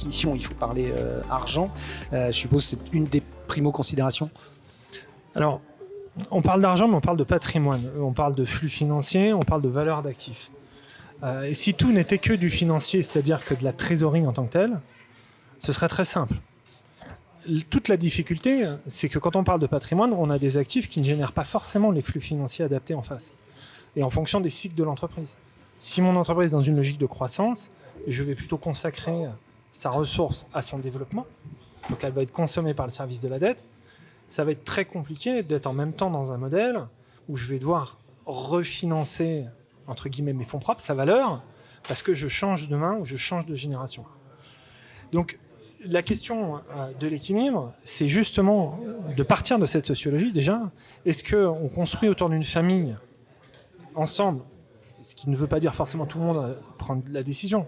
définition, il faut parler argent. Je suppose que c'est une des primo-considérations. Alors, on parle d'argent, mais on parle de patrimoine. On parle de flux financiers, on parle de valeur d'actifs. Et si tout n'était que du financier, c'est-à-dire que de la trésorerie en tant que telle, ce serait très simple. Toute la difficulté, c'est que quand on parle de patrimoine, on a des actifs qui ne génèrent pas forcément les flux financiers adaptés en face. Et en fonction des cycles de l'entreprise. Si mon entreprise est dans une logique de croissance, je vais plutôt consacrer sa ressource à son développement, donc elle va être consommée par le service de la dette, ça va être très compliqué d'être en même temps dans un modèle où je vais devoir refinancer, entre guillemets, mes fonds propres, sa valeur, parce que je change de main ou je change de génération. Donc, la question de l'équilibre, c'est justement de partir de cette sociologie déjà. Est-ce qu'on construit autour d'une famille ensemble, ce qui ne veut pas dire forcément tout le monde prendre la décision,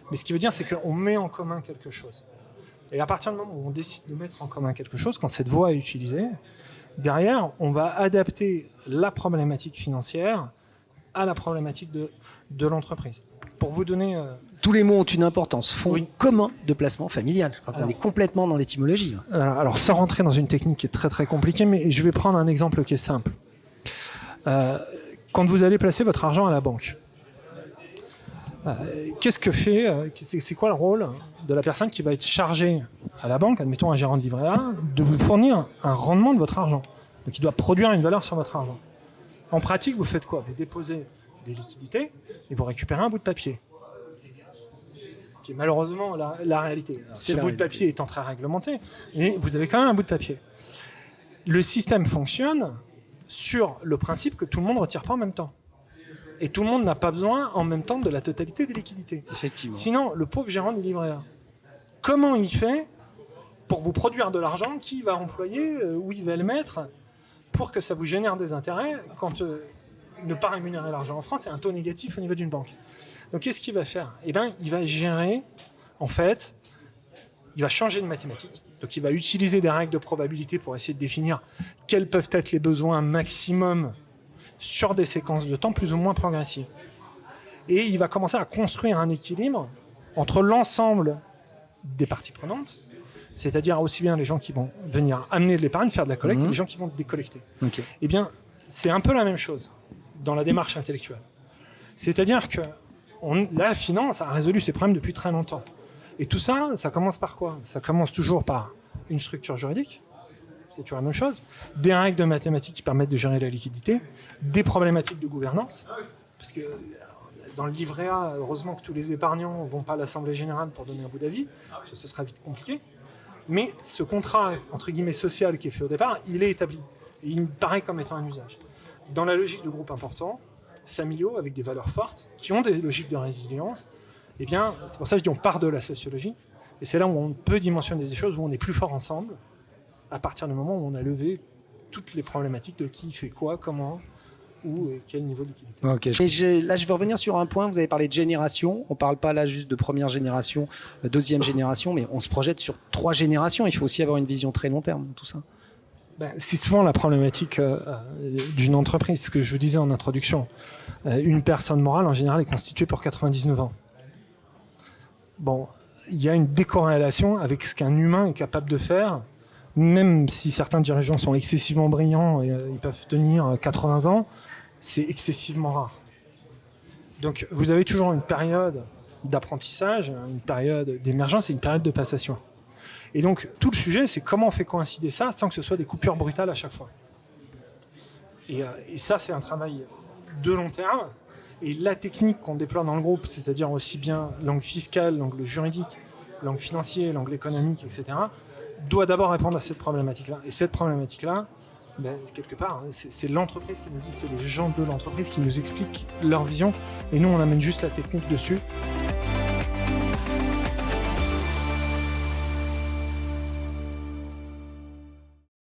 mais ce qui veut dire c'est qu'on met en commun quelque chose. Et à partir du moment où on décide de mettre en commun quelque chose, quand cette voie est utilisée, derrière, on va adapter la problématique financière à la problématique de l'entreprise. Pour vous donner... Tous les mots ont une importance. Fonds commun de placement familial. Je crois qu'on Alors, est complètement dans l'étymologie. Alors, sans rentrer dans une technique qui est très très compliquée, mais je vais prendre un exemple qui est simple. Quand vous allez placer votre argent à la banque, qu'est-ce que fait, c'est quoi le rôle de la personne qui va être chargée à la banque, admettons un gérant de livret A, de vous fournir un rendement de votre argent. Donc il doit produire une valeur sur votre argent. En pratique, vous faites quoi? Vous déposez des liquidités et vous récupérez un bout de papier. Ce qui est malheureusement la réalité. Ce bout de papier étant très réglementé, mais vous avez quand même un bout de papier. Le système fonctionne sur le principe que tout le monde ne retire pas en même temps. Et tout le monde n'a pas besoin en même temps de la totalité des liquidités. Effectivement. Sinon, le pauvre gérant du livret A, comment il fait pour vous produire de l'argent? Qui il va employer? Où il va le mettre? Pour que ça vous génère des intérêts quand ne pas rémunérer l'argent en France est un taux négatif au niveau d'une banque. Donc qu'est-ce qu'il va faire? Eh bien, il va gérer, en fait, il va changer de mathématiques. Donc il va utiliser des règles de probabilité pour essayer de définir quels peuvent être les besoins maximum sur des séquences de temps plus ou moins progressives. Et il va commencer à construire un équilibre entre l'ensemble des parties prenantes, c'est-à-dire aussi bien les gens qui vont venir amener de l'épargne, faire de la collecte, et les gens qui vont décollecter. Okay. Eh bien, c'est un peu la même chose dans la démarche intellectuelle. C'est-à-dire que la finance a résolu ses problèmes depuis très longtemps. Et tout ça, ça commence par quoi? Ça commence toujours par une structure juridique, c'est toujours la même chose, des règles de mathématiques qui permettent de gérer la liquidité, des problématiques de gouvernance, parce que dans le livret A, heureusement que tous les épargnants ne vont pas à l'Assemblée Générale pour donner un bout d'avis, parce que ce sera vite compliqué, mais ce contrat, entre guillemets, social qui est fait au départ, il est établi, et il me paraît comme étant un usage. Dans la logique de groupes importants, familiaux, avec des valeurs fortes, qui ont des logiques de résilience, eh bien, c'est pour ça que je dis on part de la sociologie, et c'est là où on peut dimensionner des choses, où on est plus fort ensemble, à partir du moment où on a levé toutes les problématiques de qui fait quoi, comment, où et quel niveau de liquidité. Okay. Et là, je vais revenir sur un point, vous avez parlé de génération, on ne parle pas là juste de première génération, deuxième génération, mais on se projette sur 3 générations, il faut aussi avoir une vision très long terme, tout ça. C'est souvent la problématique d'une entreprise, ce que je vous disais en introduction. Une personne morale, en général, est constituée pour 99 ans. Bon, il y a une décorrélation avec ce qu'un humain est capable de faire, même si certains dirigeants sont excessivement brillants et ils peuvent tenir 80 ans, c'est excessivement rare. Donc vous avez toujours une période d'apprentissage, une période d'émergence et une période de passation. Et donc tout le sujet, c'est comment on fait coïncider ça sans que ce soit des coupures brutales à chaque fois. Et ça, c'est un travail de long terme. Et la technique qu'on déploie dans le groupe, c'est-à-dire aussi bien l'angle fiscal, l'angle juridique, l'angle financier, l'angle économique, etc., doit d'abord répondre à cette problématique-là. Et cette problématique-là, quelque part, c'est l'entreprise qui nous dit, c'est les gens de l'entreprise qui nous expliquent leur vision. Et nous, on amène juste la technique dessus.